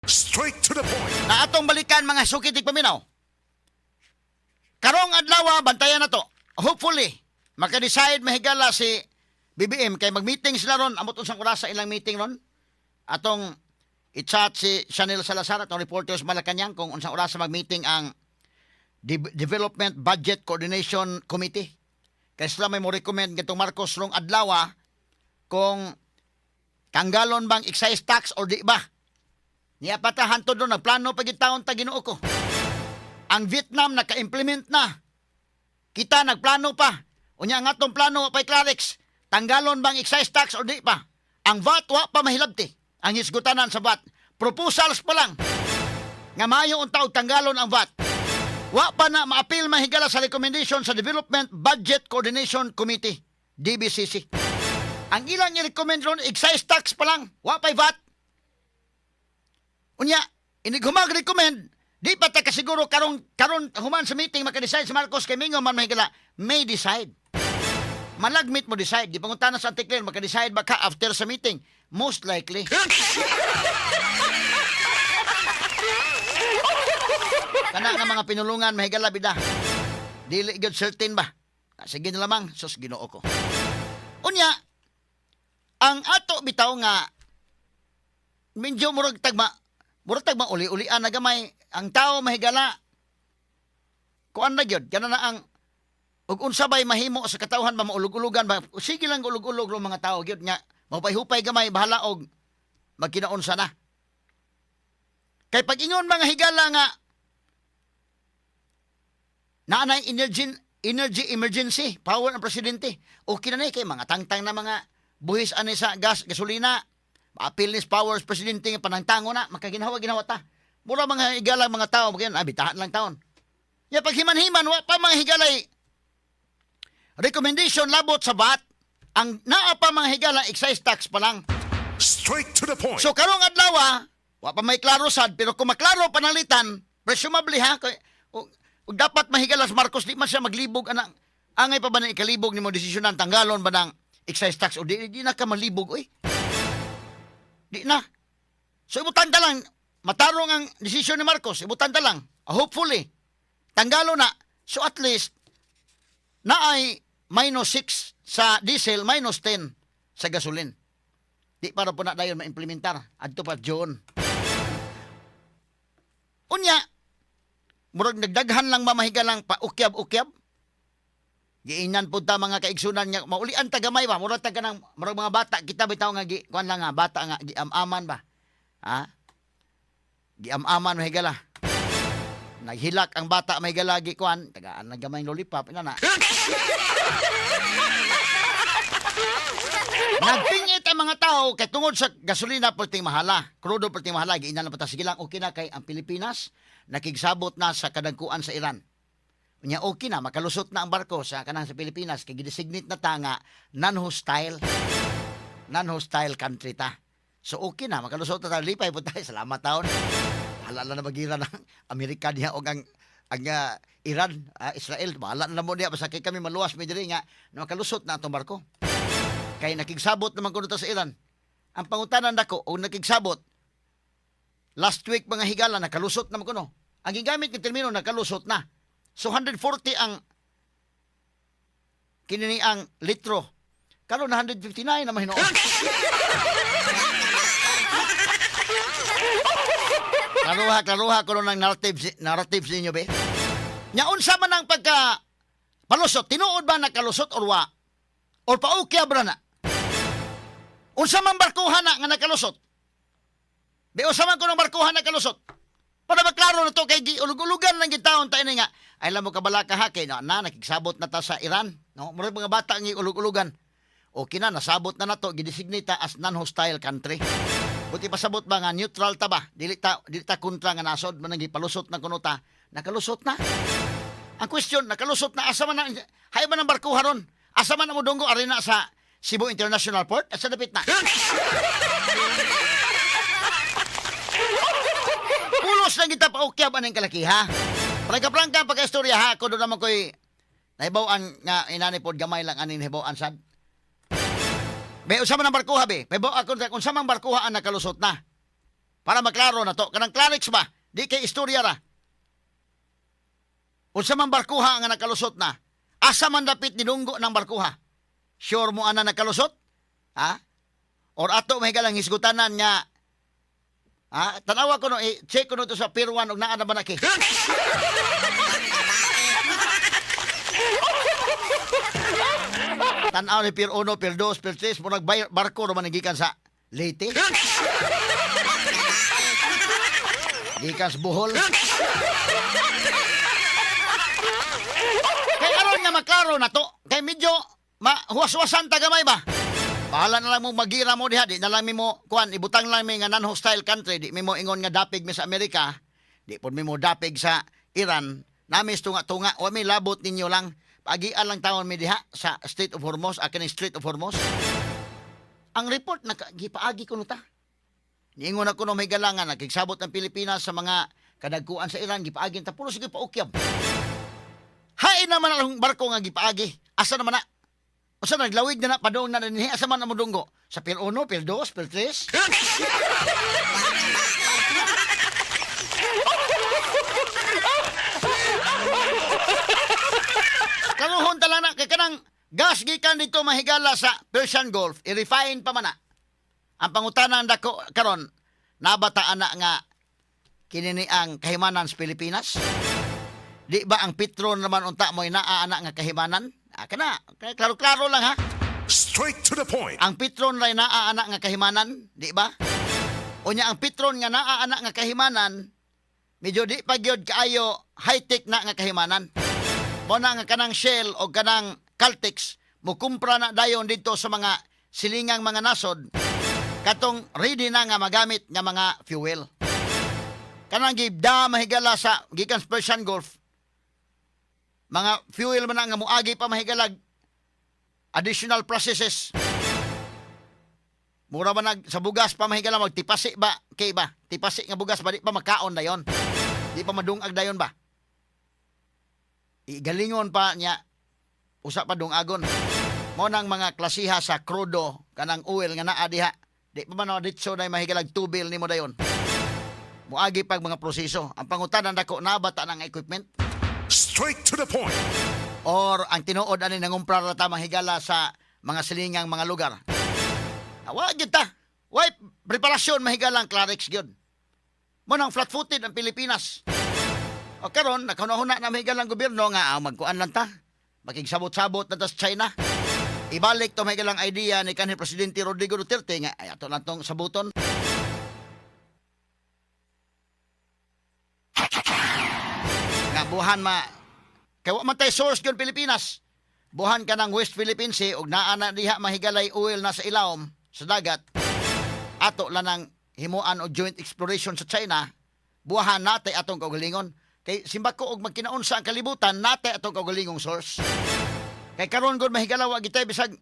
Straight to the point. Na atong balikan mga sukitig paminaw. Karong adlaw bantayan na to. Hopefully, maka-decide mahigala si BBM kay mag-meeting sila ron. Amot unsang oras sa ilang meeting ron. Atong i-chat si Chanel Salazar atong reporters Malacanang kung unsang oras sa mag-meeting ang Development Budget Coordination Committee. Kaya sila may mo recommend gitong Marcos rong adlaw kung tanggalon bang excise tax or di ba. Niya patahan to doon, nagplano pagitaon ta Ginoo ko. Ang Vietnam naka-implement na. Kita nagplano pa. Unya nga tong plano pa'y Clarix. Tanggalon bang excise tax o di pa? Ang VAT wa pa mahilabti. Ang hisgutanan sa VAT. Proposals pa lang. Nga mayo unta og tanggalon ang VAT. Wa pa na ma-appeal mahigala sa recommendation sa Development Budget Coordination Committee, DBCC. Ang ilang i-recommend ron, excise tax pa lang. Wa pa'y VAT. Unya, inigumag-recommend, di pa ta kasiguro karon human sa meeting maka-decide si Marcos kay mingo man mahigala may decide. Malagmit mo decide. Di pangutana sa antikler maka-decide ba ka after sa meeting? Most likely. Kana nga mga pinulungan mahigala bida. Dili gyud certain ba? Sige na lamang sus Ginoo ko. Unya, ang ato bitaw nga medyo murag tagma uli-ulian na gamay. Ang tao mahigala. Kuan na gyud kana na ang ug unsa bay mahimo sa katawhan ba maulog-ulogan ba? Sige lang ulog-ulog ng mga tao gyud nya. Mapay-hupay gamay bahala og magkinaunsa na. Kay pag ingon mga higala nga naanay energy emergency power ang presidente. Okay na kay mga tangtang na mga buhis ani sa gasolina. Apil nis powers presidente nga panangtango na makaginawa ta. Mura mga higalang mga tao magyan bitahan lang taon. Ya pag himan-himan wa pa mga higalay recommendation labot sa VAT. Ang naa pa mga higala excise tax pa lang. Straight to the point. So karong adlaw wa pa may klaro sad pero kung maklaro panalitan presumably ha kay ug dapat mahigalas Marcos di man siya maglibog anang angay pa ba na ikalibog nimo desisyonan tanggalon ba ng excise tax o di na ka malibog oy. Di na. So ibutan ta lang matarong ang desisyon ni Marcos, ibutan ta lang. Hopefully tanggalo na. So at least na ay -6 sa diesel, -10 sa gasolin. Di para po na dayon ma-implementar. Adto pa John. Unya, murag nagdaghan lang mamahiga lang pa ukyab-ukyab. Giinan po ta mga kaigsunan niya. Maulian tagamay ba? Murag taga ng murag mga bata. Kita bitaw nga kuan lang nga. Bata nga. Giam-aman ba? Ha? Giam-aman mahigala. Naghilak ang bata mahigala kuan. Tagaan na gamay lollipop. Ina na. Nagpingit ang mga tao kay tungod sa gasolina perting mahala. Krudo perting mahala. Giinan na po ta. Sige lang. Okay na kay ang Pilipinas. Nakigsabot na sa kadagkuan sa Iran. Nya okay na makalusot na ang barko sa kanang sa Pilipinas kay gidesignate na ta nga non-hostile country ta. So okay na makalusot na ta lipay pud tayo salamat taon. Hala na magira ng Amerika diha og ang Iran, Israel, bahala na mo diha basta kay kami maluwas mi diri nga na makalusot na atong barko. Kay nakigsabot naman kuno ta sa Iran. Ang pangutanan nako og nakigsabot last week mga higala nakalusot naman kuno. Ang gigamit ng termino nakalusot na. So 140 ang kinini ang litro. Karon na 159 na mahinoon. Klaruha ko ng narratives ninyo be. Nya unsa man ang pagka palusot, tinuod ba nakalusot or wa? Or paukyab ra na? Unsa man barkuhan na nga nakalusot? Be unsa man kuno barkuhan nakalusot? Para maklaro na to kay ulug-ulugan lang gitaon tayo nga. Ay lang mo kabala ka ha kay na nakiksabot na ta sa Iran. No, murag mga bata nga ulug-ulugan. Okay na nasabot na nato gidesignate ta as non-hostile country. Buti pasabot ba nga neutral ta ba? Dili ta kontra nga nasod man gipalusot na kuno ta. Nakalusot na. Ang question nakalusot na asa man na hay man ang barko haron? Asa man mo dunggo ari na sa Cebu International Port? Asa dapit na? Pulos lang kita paukyab anong kalakiha. Prangka-prangka pagka-istorya ha. Kuno naman ko'y nahibawan nga inanipod gamay lang aning nahibawan sad. Be, usama ng barkuha be. Pebo ako kung samang barkuha ang nakalusot na. Para maklaro na to. Kanang Clarix ba? Di kay istorya ra. Unsa man barkuha nga nakalusot na, asa man dapit dinunggo ng barkuha? Sure mo ana nakalusot? Ha? Or ato mahigalang hisgutanan nga, ha? Tanawa ko no, check ko no to sa Pier 1 og naa na ba naki? Tanaw ni Pier 1, Pier 2, Pier 3, mo barko naman nagikan sa Leyte. Gikas Bohol. Kay aron nga maklaro na to, kay medyo mahuwas-huwasan tagamay ba? Bahala na lang mo magira mo diha, di na lang mo kuan ibutang lang mi nga non-hostile country, di mi mo ingon nga dapig mi sa Amerika, di pod mi mo dapig sa Iran, namis tunga-tunga, wa mi labot ninyo lang. Pagian lang taon mi diha sa Strait of Hormuz, akin Strait of Hormuz. Ang report gipaagi ko nuta. Niingon ako no may galangan nakigsabot ang Pilipinas sa mga kadagkuan sa Iran, gipaagi ta pulo sige paukyab. Hain naman ang barko nga gipaagi. Asa naman na? Asa naglawig na padong na dinhi asa man ang mudunggo? Sa Pier 1, Pier 2, Pier 3? Kanuhon talang na kay kanang gas gikan dito mahigala sa Persian Gulf, i-refine pa man na. Ang pangutanan dako karon nabataan na nga kinini ang kahimanan sa Pilipinas. Di ba ang Petron naman unta mo naana nga kahimanan? Kana, klaro-klaro lang ha. Straight to the point. Ang Petron ray naana nga kahimanan, di ba? Unya ang Petron nga naana nga kahimanan, medyo di pa gyud kaayo high-tech na nga kahimanan. Mo na nga kanang Shell o kanang Caltex mo kumpra na dayon dito sa mga silingang mga nasod katong ready na nga magamit nga mga fuel. Kanang gibda mahigala sa gikan sa Persian Gulf. Mga fuel man nga muagi pa mahigalag additional processes. Mura man sa bugas pa mahigala magtipasi ba kay ba? Tipasi nga bugas ba di pa makaon dayon. Di pa madungag dayon ba? Igalingon pa niya usa pa dungagon. Mo nang mga klasiha sa crudo kanang oil nga naa diha. Di pa man ditso na mahigalag tubil nimo dayon. Muagi pag mga proseso. Ang pangutanan dako nabata ng equipment. Straight to the point. Or ang tinuod ani nangumpra ra ta mahigala sa mga silingang mga lugar. Wa gyud ta. Way preparasyon mahigalang Clarix gyud. Mo nang flat-footed ang Pilipinas. O karon nakunahuna na mahigalang gobyerno nga magkuan lang ta. Makigsabot-sabot na ta sa China. Ibalik to mahigalang idea ni kanhi Presidente Rodrigo Duterte nga ay ato lang tong sabuton. Nga buhan kay wa man tay source gyud Pilipinas. Buhan ka ng West Philippine Sea ug naa na diha mahigalay oil na sa ilawom sa dagat. Ato lang nang himuan og joint exploration sa China. Buhan natay atong kaugalingon. Kay simbako og magkinaunsa ang kalibutan natay atong kaugalingong source. Kay karon gud mahigala wa gitay bisag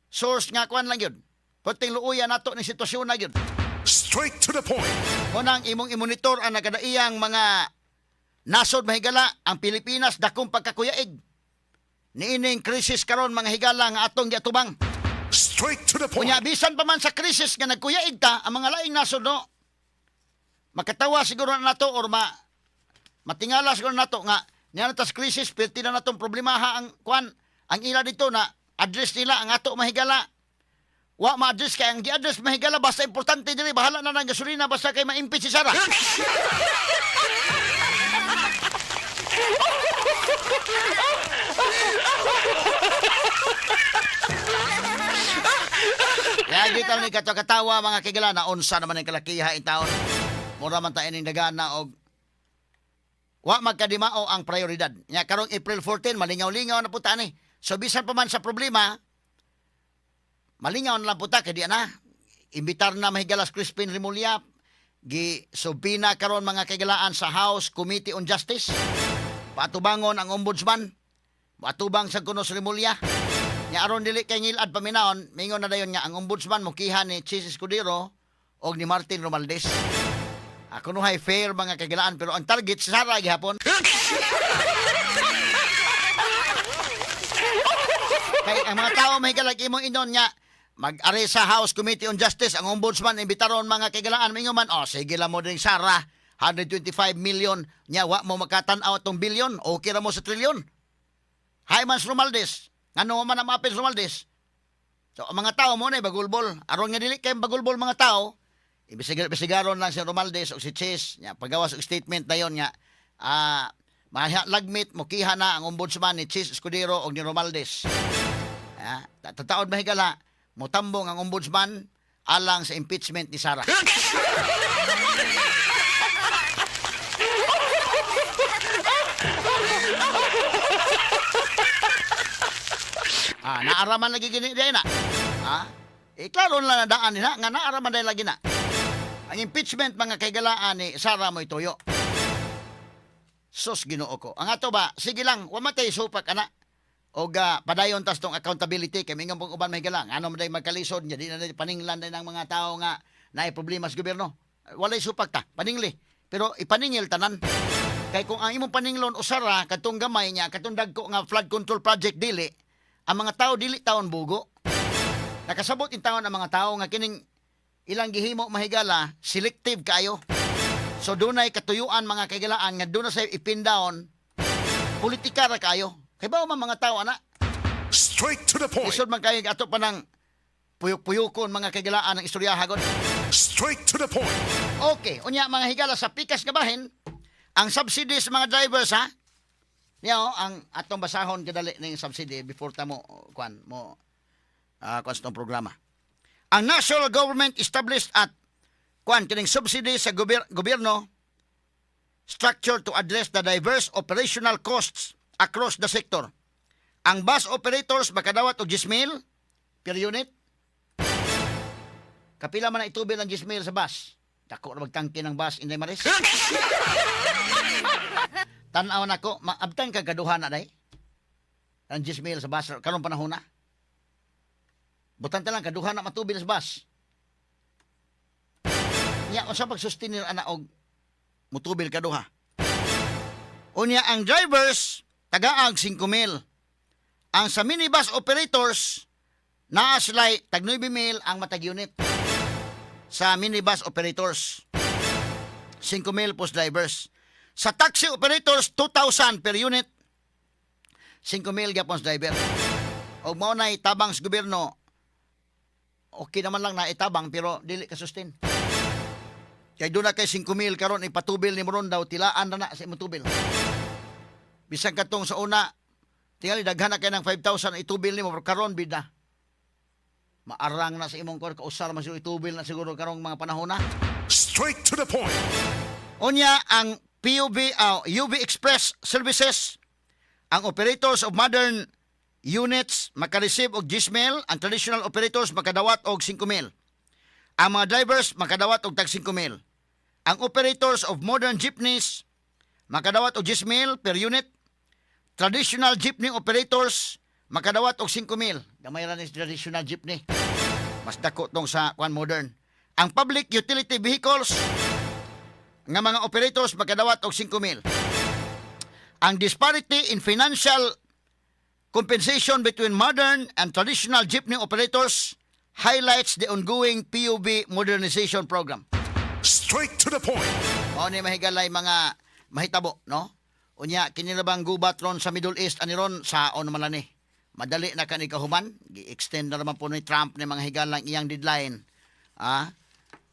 source nga kuan lang gyud. Puting luuyan nato ni sitwasyon na gyud. Straight to the point. Unang imong imonitor ang nagadaiyang mga nasod mahigala ang Pilipinas dakong pagkakuyaig. Niining krisis karon mga higala nga atong giatubang. Straight to the point. Unya bisan pa man sa krisis nga nagkuyaig ta ang mga laing nasod no. Makatawa siguro na nato or matingala siguro nato nga niya tas krisis perti na natong problemaha ang kuan ang ila dito na address nila ang ato mahigala. Wa ma-address kay ang gi-address mahigala basta importante diri bahala na ng gasolina basta kay ma-impeach si Sara. Kaya dito ni katawa mga kigala na unsa naman ang kalakiha in taon. Mura man ta ining dagana og wa magkadimao ang prioridad. Nya karong April 14 malingaw-lingaw na puta ni. So bisan pa man sa problema malingaw na lang puta kay di na imbitar na mahigalas Crispin Remulla gi subina karon mga kagalaan sa House Committee on Justice. Patubangon ang ombudsman. Patubang sa kuno Remulla. Nya aron dili kay ngilad paminaon, mingon na dayon nga ang ombudsman mokiha ni Chis Escudero og ni Martin Romualdez. Ako no hay fair mga kagalaan pero ang target sa Sara gihapon. Kay ang mga tao may galag imong inon nga mag-ari sa House Committee on Justice ang ombudsman imbitaron mga kagalaan mingo man sige lang mo ding Sara 125 million nya wa mo makatan-aw tong bilyon okay ra mo sa trilyon. Hay man Romaldes ngano man ang mapil Romaldes. So ang mga tao mo na bagulbol aron nga dili kay bagulbol mga tao ibisigaron lang si Romaldes o si Chase nya pagawas og statement dayon nga lagmit mo kiha na ang ombudsman ni Chase Escudero o ni Romaldes. Tataod mahigala motambong ang ombudsman alang sa impeachment ni Sara. Naaraman lagi gini day na. Klaro lang na daan nila nga naaraman day lagi na. Ang impeachment mga kaigalaan ni Sara mo ituyo. Sus Ginoo ko. Ang ato ba, sige lang, wa matay supak ana. O padayon tas tong accountability kay mingon pong uban mahigala. Ano man day magkalisod nya di na paninglan day ng mga tao nga naay problema sa gobyerno. Walay supak ta, paningli. Pero ipaningil tanan. Kay kung ang imong paninglon usara katong gamay niya, katong dagko nga flood control project dili, ang mga tao dili taon bugo. Nakasabot in taon ang mga tao nga kining ilang gihimo mahigala selective kayo. So dunay katuyuan mga kaigalaan nga dunay sa ipindawon politika ra kayo. Kay ba mga tao ana? Straight to the point. Isod man kayo ato pa ng puyok-puyokon mga kaigalaan ng istoryahagon. Straight to the point. Okay, unya mga higala sa pikas nga bahin, ang subsidies mga drivers ha. Ang atong basahon kadali ning subsidy before ta mo kuan sa programa. Ang national government established at kining subsidy sa gobyerno structure to address the diverse operational costs across the sector. Ang bus operators makadawat og 10,000 per unit. Kapila man na itubil ang 10,000 sa bus. Dako na magtangke ng bus Inday Maris. Tan-aw nako, maabtan ka kaduha na day. Ang 10,000 sa bus karon panahon na. Butan ta lang kaduha na matubil sa bus. Nya unsa pag-sustain ana og mutubil kaduha. Unya ang drivers tagaag 5,000. Ang sa minibus operators naa sila'y tag 9,000 ang matag unit. Sa minibus operators 5,000 plus drivers. Sa taxi operators 2,000 per unit. 5,000 gyapon sa driver. Og mao nay tabang sa gobyerno. Okay naman lang na itabang pero dili ka sustain. Kay doon na kay 5,000 karon ipatubil ni Moron daw tilaan na sa imong tubil. Bisag katong sa una tingali daghan na kay ng 5,000 itubil nimo karon bida. Maarang na sa imong kor kausar man siguro itubil na siguro karong mga panahon na. Straight to the point. Unya ang UV Express Services, ang operators of modern units makareceive og 10,000, ang traditional operators makadawat og 5,000. Ang mga drivers makadawat og tag 5,000. Ang operators of modern jeepneys makadawat og 10,000 per unit. Traditional jeepney operators makadawat og 5,000. Gamay ra ni traditional jeepney. Mas dako tong sa modern. Ang public utility vehicles nga mga operators makadawat og 5,000. Ang disparity in financial compensation between modern and traditional jeepney operators highlights the ongoing PUV modernization program. Straight to the point. Mao ni mahigalay mga mahitabo, no? Unya kinilabang gubat ron sa Middle East aniron sa naman lang ni. Madali na kani kahuman, gi-extend na naman po ni Trump ni mga higalang iyang deadline.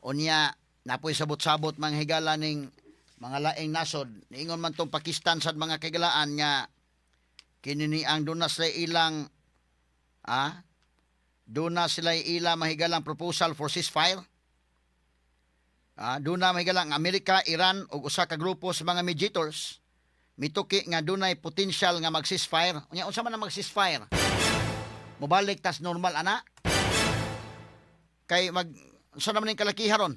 Unya napoy sabot-sabot mga higala ning mga laing nasod. Niingon man tong Pakistan sad mga kagalaan nga kinini ang doon na sila ilang doon na sila ilang mahigalang proposal for ceasefire. Doon na mahigalang Amerika, Iran ug usa ka grupo sa mga mediators mituki nga dunay potential nga mag-ceasefire. Unya unsa man ang mag-ceasefire? Mobalik tas normal ana. Kay unsa naman ning kalakiharon?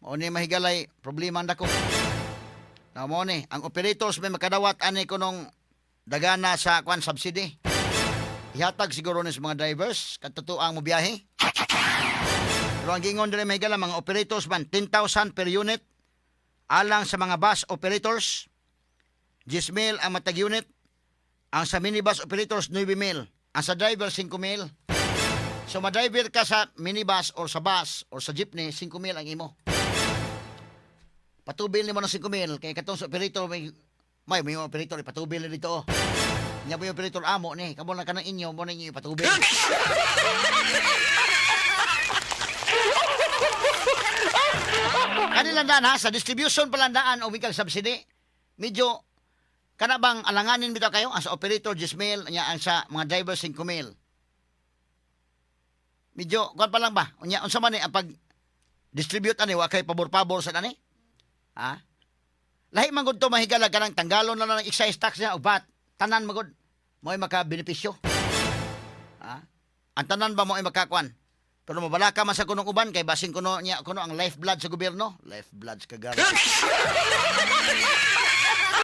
Mao ni mahigalay problema ndako. Na mo ni ang operators may makadawat ani kunong dagana sa subsidy. Ihatag siguro ni sa mga drivers katutuang mo biyahe. Pero ang gingon diri mahigala mga operators man 10,000 per unit alang sa mga bus operators 10,000 ang matag unit. Ang sa minibus operators 9,000. ang sa driver 5,000. So ma-driver ka sa minibus or sa bus or sa jeepney, 5,000 ang imo. Patubil ni mo ng 5,000 kay katong sa operator may operator ipatubil na dito. Nya mo yung operator amo ni, kamo lang kanang inyo mo na inyo ipatubil. Kanilandaan ha, sa distribution palandaan o wikang subsidy, medyo kana bang alanganin bitaw kayo ang sa operator 10,000 nya ang sa mga driver 5,000. Medyo kuan pa lang ba? Unya unsa man ni ang pag distribute ani wa kay pabor-pabor sa ani? Ha? Lahi man gud to mahigala kanang tanggalon na lang excise tax niya o VAT. Tanan magud mo'y maka-benepisyo. Ha? Ang tanan ba mo'y makakuan? Pero mabala ka man sa kunong uban kay basin kuno niya kuno ang lifeblood sa gobyerno. Lifeblood sa kagara.